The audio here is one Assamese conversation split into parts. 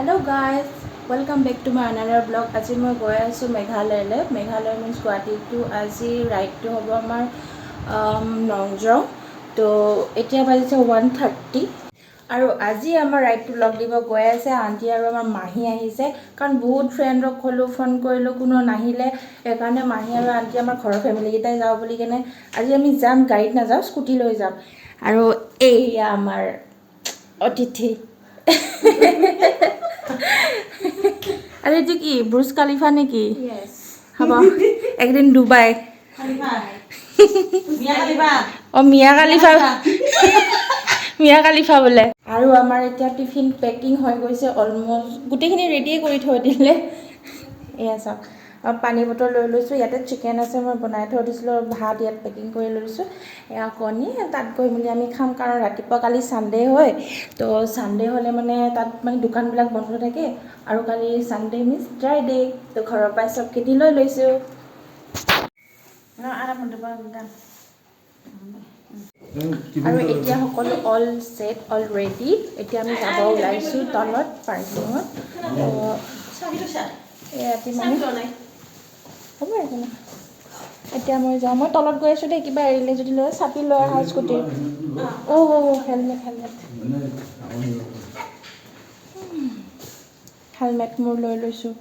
Hello guys, welcome back to my another vlog. আজি মই গৈ আছোঁ মেঘালয়লৈ. মেঘালয় মিন্স গুৱাহাটীটো আজি ৰাইডটো হ'ব আমাৰ নংজং। তো এতিয়া বাজিছে 1:30 আৰু আজি আমাৰ ৰাইডটো লগ দিব গৈ আছে আণ্টি আৰু আমাৰ মাহী আহিছে। কাৰণ বহুত ফ্ৰেণ্ডক ক'লোঁ, ফোন কৰিলোঁ, কোনো নাহিলে। সেইকাৰণে মাহী আৰু আণ্টি আমাৰ ঘৰৰ ফেমিলিকেইটাই যাওঁ বুলি কেনে আজি আমি যাম, গাড়ীত নাযাওঁ, স্কুটি লৈ যাম। আৰু এইয়া আমাৰ অতিথি। আৰে এটা কি ব্ৰুজ খালিফা নাকি? হ'ব একদিন ডুবাই মিয়া খালিফা বোলে। আৰু আমাৰ এতিয়া টিফিন পেকিং হৈ গৈছে, অলমষ্ট গোটেইখিনি ৰেডিয়ে কৰি থৈ দিলে। এয়া চাওক, পানী বটল লৈ লৈছোঁ। ইয়াতে চিকেন আছে, মই বনাই থৈ দিছিলোঁ। ভাত ইয়াত পেকিং কৰি লৈছোঁ। এয়া কণী, তাত গৈ মেলি আমি খাম। কাৰণ ৰাতিপুৱা কালি ছানডে হয়, তো ছানডে হ'লে মানে তাত মানে দোকানবিলাক বন্ধ থাকে। আৰু কালি ছানডে মিন্স ড্ৰাই ডে, তো ঘৰৰ পৰাই চব কিনি লৈ লৈছোঁ। আৰু এতিয়া সকলো অল ছেট, অল ৰেডি। এতিয়া আমি যাব ওলাইছোঁ তলত পাৰ্কিঙত। ৰাতি মানে হ'ব একো নাই। এতিয়া মই যাওঁ, মই তলত গৈ আছোঁ দেই। কিবা এৰিলে যদি লৈ চাপি লৈ আহা স্কুটিৰ। হেলমেট মোৰ লৈ লৈছোঁ।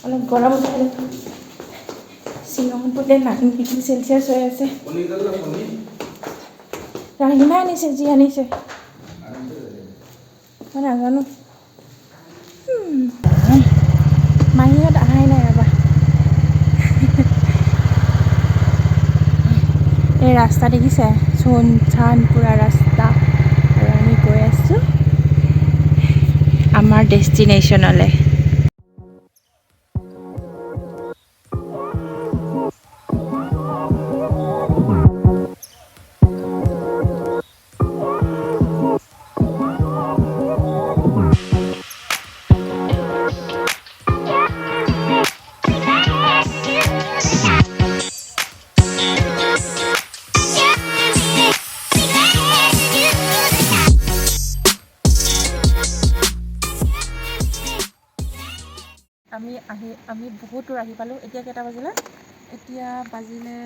অলপ গৰম উঠিলে। শ্বিলঙত বোলে 9 ডিগ্ৰী চেলচিয়াছ হৈ আছে। ৰাহিমাই আনিছে, যি আনিছে মই নাজানো। মাহীহঁত অহাই নাই ৰ'বা। এই ৰাস্তা দেখিছে, চোন চান পুৰা ৰাস্তা। আৰু আমি গৈ আছোঁ আমাৰ ডেষ্টিনেশ্যনলৈ। আমি বহুত দূৰ আহি পালোঁ। এতিয়া কেইটা বাজিলে? এতিয়া বাজিলে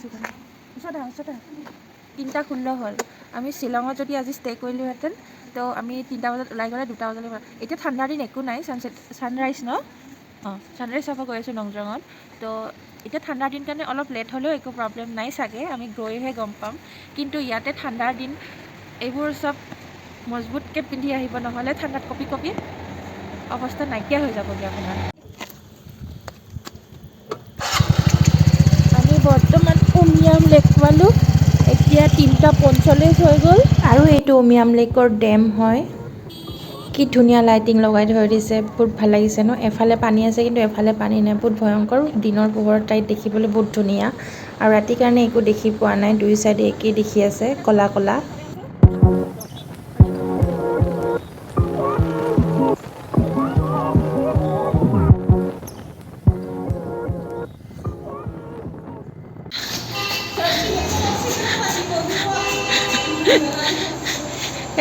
3:16 হ'ল। আমি শ্বিলঙত যদি আজি ষ্টে কৰিলোঁহেঁতেন, তো আমি 3টা বজাত ওলাই গ'লে 2টা বজালৈ পাম। এতিয়া ঠাণ্ডাৰ দিন একো নাই, ছানৰাইজ ন? ছানৰাইজ চাব গৈ আছোঁ নংজঙত। তো এতিয়া ঠাণ্ডাৰ দিন কাৰণে অলপ লেট হ'লেও একো প্ৰব্লেম নাই চাগে, আমি গৈহে গম পাম। কিন্তু ইয়াতে ঠাণ্ডাৰ দিন এইবোৰ চব মজবুতকৈ পিন্ধি আহিব, নহ'লে ঠাণ্ডাত কঁপি কঁপি অৱস্থা নাইকিয়া হৈ যাবগৈ আপোনাৰ। আমি বৰ্তমান উমিয়াম লেক পালোঁ। এতিয়া 3:45 হৈ গ'ল। আৰু এইটো উমিয়াম লেকৰ ডেম হয়। কি ধুনীয়া লাইটিং লগাই থৈ দিছে, বহুত ভাল লাগিছে ন? এফালে পানী আছে কিন্তু এফালে পানী নাই, বহুত ভয়ংকৰ। দিনৰ পোহৰত তাইত দেখিবলৈ বহুত ধুনীয়া। আৰু ৰাতিৰ কাৰণে একো দেখি পোৱা নাই, দুই চাইডে একেই দেখি আছে, ক'লা ক'লা।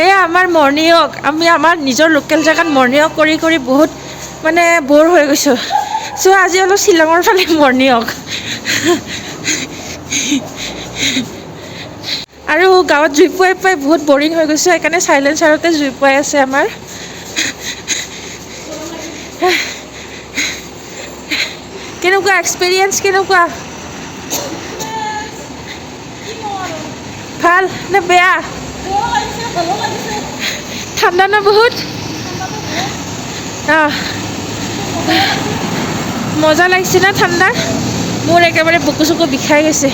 এয়া আমাৰ মৰ্ণিং ৱাক। আমি আমাৰ নিজৰ লোকেল জেগাত মৰ্ণিং ৱাক কৰি কৰি বহুত মানে ব'ৰ হৈ গৈছোঁ। চ' আজি অলপ শ্বিলঙৰ ফালে মৰ্ণিং ৱাক। আৰু গাঁৱত জুই পুৱাই পুৱাই বহুত বৰিং হৈ গৈছোঁ, সেইকাৰণে চাইলেঞ্চাৰতে জুই পুৱাই আছে আমাৰ। কেনেকুৱা এক্সপিৰিয়েঞ্চ? কেনেকুৱা? ভাল নে বেয়া? ঠাণ্ডা ন বহুত? মজা লাগিছে না ঠাণ্ডা? মোৰ একেবাৰে বুকু চুকু বিষাই গৈছে।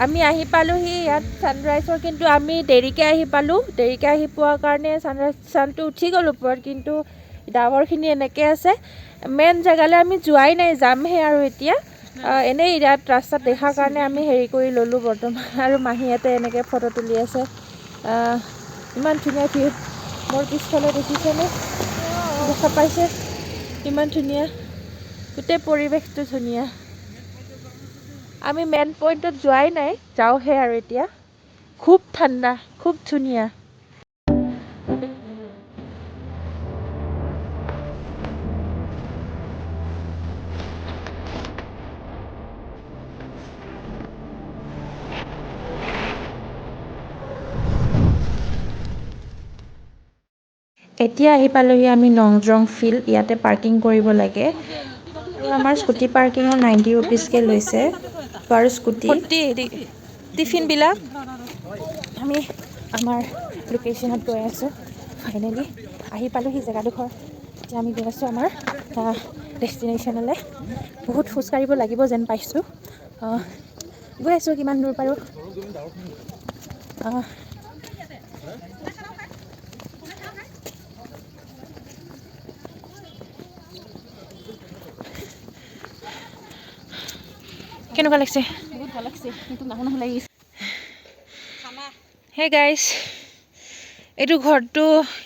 আমি আহি পালোহি ইয়াত ছানৰাইজৰ, কিন্তু আমি দেৰিকৈ আহি পালোঁ। দেৰিকৈ আহি পোৱাৰ কাৰণে ছানটো উঠি গ'ল ওপৰত, কিন্তু ডাৱৰখিনি এনেকৈ আছে। মেইন জেগালৈ আমি যোৱাই নাই, যামহে আৰু এতিয়া। এনেই ইয়াত ৰাস্তাত দেখাৰ কাৰণে আমি হেৰি কৰি ল'লোঁ বৰ্তমান। আৰু মাহীহঁতে এনেকৈ ফটো তুলি আছে। ইমান ধুনীয়া ভিউ। মোৰ পিছফালে দেখিছেনে, দেখা পাইছে? ইমান ধুনীয়া, গোটেই পৰিৱেশটো ধুনীয়া। আমি মেইন পইণ্টত যোৱাই নাই, যাওঁহে আৰু এতিয়া। খুব ঠাণ্ডা, খুব ধুনীয়া। এতিয়া আহি পালোহি আমি নংজং ফিল্ড। ইয়াতে পাৰ্কিং কৰিব লাগে। আৰু আমাৰ স্কুটি পাৰ্কিঙৰ 90 ৰুপিজকৈ লৈছে পাৰ স্কুটি। টিফিনবিলাক আমি আমাৰ লোকেশ্যনত গৈ আছোঁ। ফাইনেলি আহি পালোহি জেগাডোখৰ। এতিয়া আমি গৈ আছোঁ আমাৰ ডেষ্টিনেশ্যনলৈ। বহুত খোজকাঢ়িব লাগিব যেন পাইছোঁ। গৈ আছোঁ, কিমান দূৰ পাৰোঁ। কেনেকুৱা লাগিছে? বহুত ভাল লাগিছে, কিন্তু নাহো নাহো লাগিছে। হে গাইজ, এইটো ঘৰটো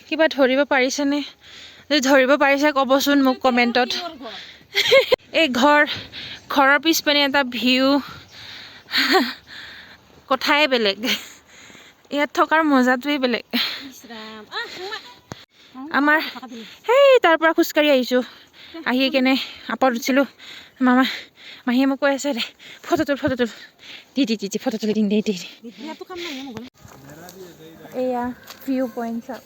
কিবা ধৰিব পাৰিছেনে? যদি ধৰিব পাৰিছে ক'বচোন মোক কমেণ্টত। এই ঘৰৰ পিছপিনে এটা ভিউ, কথাই বেলেগ। ইয়াত থকাৰ মজাটোৱেই বেলেগ। আমাৰ সেই তাৰ পৰা খোজকাঢ়ি আহিছোঁ। আহি কেনে আপত উঠিলোঁ। মাহীয়ে মোক কৈ আছে, দে ফটো তোল দি ফটো তুলি দিম দি। এয়া ভিউ পইণ্ট চাওক।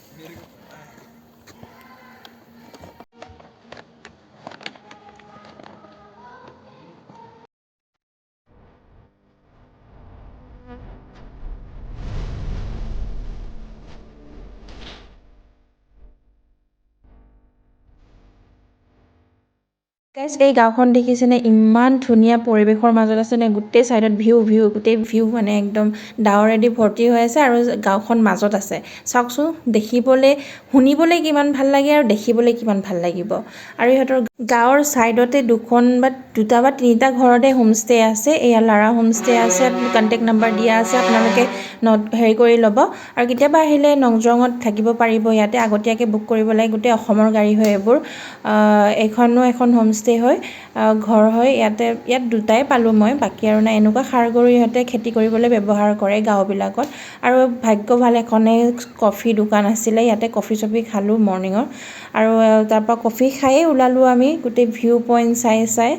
গাইজ, এই গাঁওখন দেখিছেনে? ইমান ধুনীয়া পৰিৱেশৰ মাজত আছেনে? গোটেই ছাইডত ভিউ, গোটেই ভিউ মানে একদম ডাৱৰেদি ভৰ্তি হৈ আছে আৰু গাঁওখন মাজত আছে। চাওকচোন, শুনিবলৈ কিমান ভাল লাগে আৰু দেখিবলৈ কিমান ভাল লাগিব। আৰু ইহঁতৰ গাঁৱৰ ছাইডতে দুটা বা তিনিটা ঘৰতে হোমষ্টে আছে। এয়া লাৰা হোমষ্টে আছে, কণ্টেক্ট নাম্বাৰ দিয়া আছে, আপোনালোকে হেৰি কৰি ল'ব। আৰু কেতিয়াবা আহিলে নংজঙত থাকিব পাৰিব। ইয়াতে আগতীয়াকৈ বুক কৰিব লাগে। গোটেই অসমৰ গাড়ী হয় এইবোৰ। এইখনো এখন হোমষ্টে হয়, ঘৰ হয়। ইয়াত দুটাই পালোঁ মই, বাকী আৰু নাই। এনেকুৱা সাৰ গৰু ইহঁতে খেতি কৰিবলৈ ব্যৱহাৰ কৰে গাঁওবিলাকত। আৰু ভাগ্য ভাল, এখনেই কফি দোকান আছিলে। ইয়াতে কফি চফি খালোঁ মৰ্ণিঙৰ। আৰু তাৰপৰা কফি খায়েই ওলালোঁ আমি, গোটেই ভিউ পইণ্ট চাই।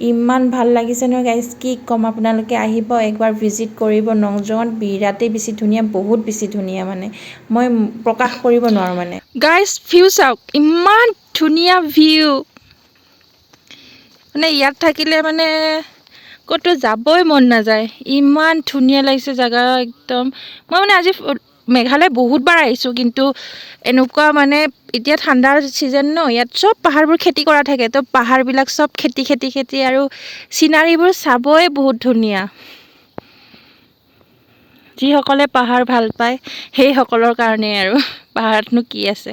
ইমান ভাল লাগিছে নহয় গাইজ, কি ক'ম। আপোনালোকে আহিব, একবাৰ ভিজিট কৰিব। নংজঙত বিৰাটেই বেছি ধুনীয়া, বহুত বেছি ধুনীয়া, মানে মই প্ৰকাশ কৰিব নোৱাৰোঁ মানে। গাইজ, ভিউ চাওক, ইমান ধুনীয়া ভিউ। মানে ইয়াত থাকিলে মানে ক'তো যাবই মন নাযায়, ইমান ধুনীয়া লাগিছে জেগা একদম। মই মানে আজি মেঘালয় বহুতবাৰ আহিছোঁ, কিন্তু এনেকুৱা মানে এতিয়া ঠাণ্ডাৰ ছিজন ন, ইয়াত চব পাহাৰবোৰ খেতি কৰা থাকে। তো পাহাৰবিলাক চব খেতি আৰু চিনাৰীবোৰ চাবই বহুত ধুনীয়া। যিসকলে পাহাৰ ভাল পায় সেইসকলৰ কাৰণে আৰু। পাহাৰতনো কি আছে,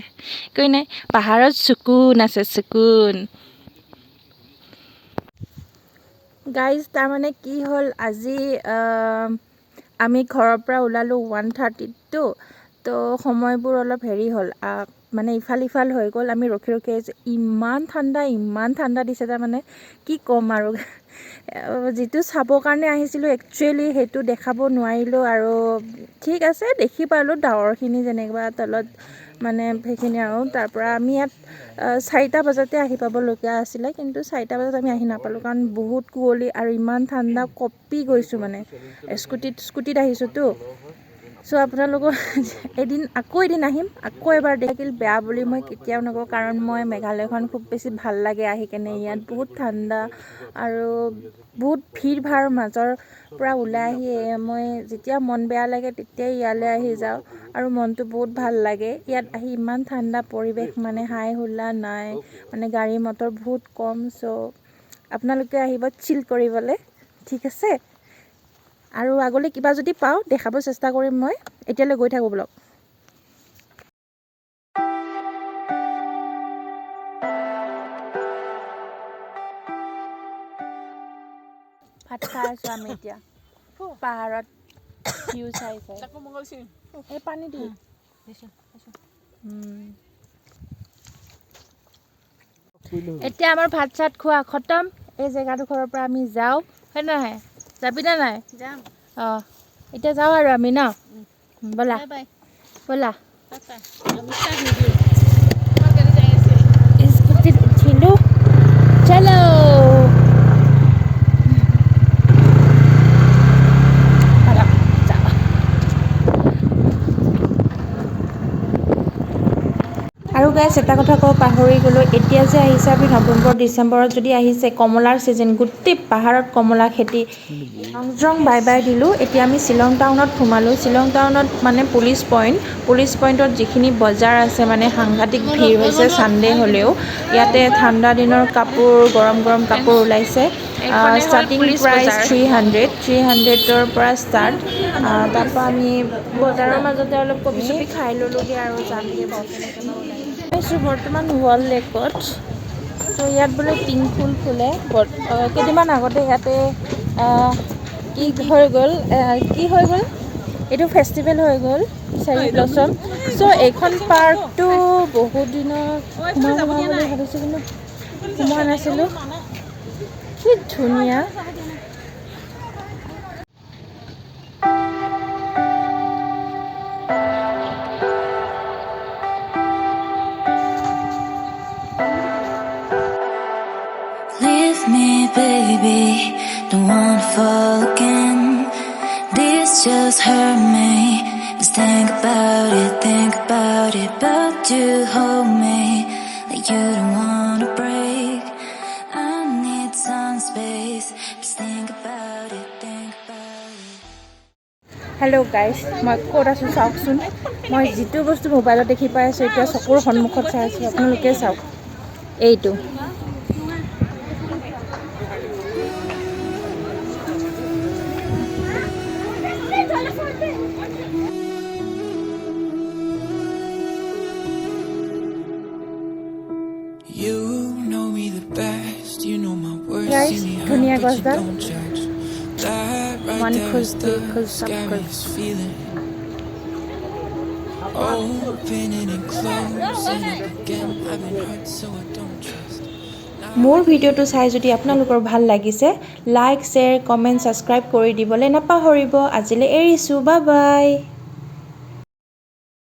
একোৱেই নাই। পাহাৰত চকুন আছে, চকুন। গাইজ, তাৰমানে কি হ'ল, আজি আমি ঘৰৰ পৰা ওলালোঁ 1:30ত। তো সময়বোৰ অলপ হেৰি হ'ল, মানে ইফাল সিফাল হৈ গ'ল। আমি ৰখি আহিছোঁ। ইমান ঠাণ্ডা দিছে, তাৰমানে কি ক'ম আৰু। যিটো চাবৰ কাৰণে আহিছিলোঁ, একচুৱেলি সেইটো দেখাব নোৱাৰিলোঁ। আৰু ঠিক আছে, দেখি পালোঁ ডাৱৰখিনি যেনেকুৱা তলত, মানে সেইখিনি। আৰু তাৰপৰা আমি ইয়াত 4টা বজাতে আহি পাবলগীয়া আছিলে, কিন্তু 4টা বজাত আমি আহি নাপালোঁ, কাৰণ বহুত কুঁৱলী আৰু ইমান ঠাণ্ডা। কঁপি গৈছোঁ মানে, স্কুটিত আহিছোঁতো। চ' আপোনালোকক আকৌ এদিন আহিম, আকৌ এবাৰ দেখিল বেয়া বুলি মই কেতিয়াও নকওঁ, কাৰণ মই মেঘালয়খন খুব বেছি ভাল লাগে আহি কেনে। ইয়াত বহুত ঠাণ্ডা আৰু বহুত ভিৰ ভাৰ মাজৰ পৰা ওলাই আহি মই যেতিয়া মন বেয়া লাগে তেতিয়াই ইয়ালৈ আহি যাওঁ, আৰু মনটো বহুত ভাল লাগে। ইয়াত আহি ইমান ঠাণ্ডা পৰিৱেশ, মানে হাই হুল্লা নাই, মানে গাড়ী মটৰ বহুত কম। চ' আপোনালোকে আহিব চিল কৰিবলৈ, ঠিক আছে। আৰু আগলৈ কিবা যদি পাওঁ দেখাব চেষ্টা কৰিম মই এতিয়ালৈ গৈ থাকোঁ ব্লগ ভাত খাই আছোঁ আমি এতিয়া পাহাৰত ভিউ চাই এই পানী দি এতিয়া আমাৰ ভাত চাত খোৱা খতম এই জেগাডোখৰৰ পৰা আমি যাওঁ হয় নহয় যাবি নে নাই যাম অঁ এতিয়া যাওঁ আৰু আমি ন ব'লা ব'লা স্কুটিত উঠিলোঁ চলো আৰু গাইছ এটা কথা কওঁ পাহৰি গ'লোঁ এতিয়া যে আহিছে আমি নৱেম্বৰ ডিচেম্বৰত যদি আহিছে কমলাৰ ছিজন গোটেই পাহাৰত কমলা খেতি নংজং বাই বাই দিলোঁ এতিয়া আমি শ্বিলং টাউনত সোমালোঁ শ্বিলং টাউনত মানে পুলিচ পইণ্টত যিখিনি বজাৰ আছে মানে সাংঘাতিক ভিৰ হৈছে ছানডে' হ'লেও ইয়াতে ঠাণ্ডা দিনৰ কাপোৰ গৰম গৰম কাপোৰ ওলাইছে ষ্টাৰ্টিং প্ৰাইচ 300ৰ পৰা ষ্টাৰ্ট তাৰপৰা আমি বজাৰৰ মাজতে অলপ কবি চবি খাই ল'লোঁগৈ আৰু যামগৈ বৰ্তমান ৱল লেকত তো ইয়াত বোলে পিংক ফুল ফুলে কেইদিনমান আগতে ইয়াতে কি হৈ গ'ল এইটো ফেষ্টিভেল হৈ গ'ল চেৰি ব্লছম চ' এইখন পাৰ্কটো বহুত দিনত সোমাম বুলি ভাবিছোঁ কিন্তু সোমোৱা নাছিলোঁ কি ধুনীয়া Leave me, baby, don't wanna fall again. This just hurt me. Just think about it, but you hold me like you don't wanna break. I need some space. Just think about it. Hello' guys মই ক'ত আছোঁ চাওকচোন মই যিটো বস্তু মোবাইলত দেখি পাই আছোঁ এতিয়া চকুৰ সন্মুখত চাই আছোঁ আপোনালোকে চাওক এইটো You know me the best, you know my worst. Guys, ধুনীয়া গছডাল One খোজ দি খোজ চাপ খোজ opening and closing again. I've been hurt so I don't trust. মোৰ ভিডিঅ'টো চাই যদি আপোনালোকৰ ভাল লাগিছে লাইক শ্বেয়াৰ কমেণ্ট ছাবস্ক্ৰাইব কৰি দিবলৈ নাপাহৰিব আজিলৈ এৰিছোঁ বাই বাই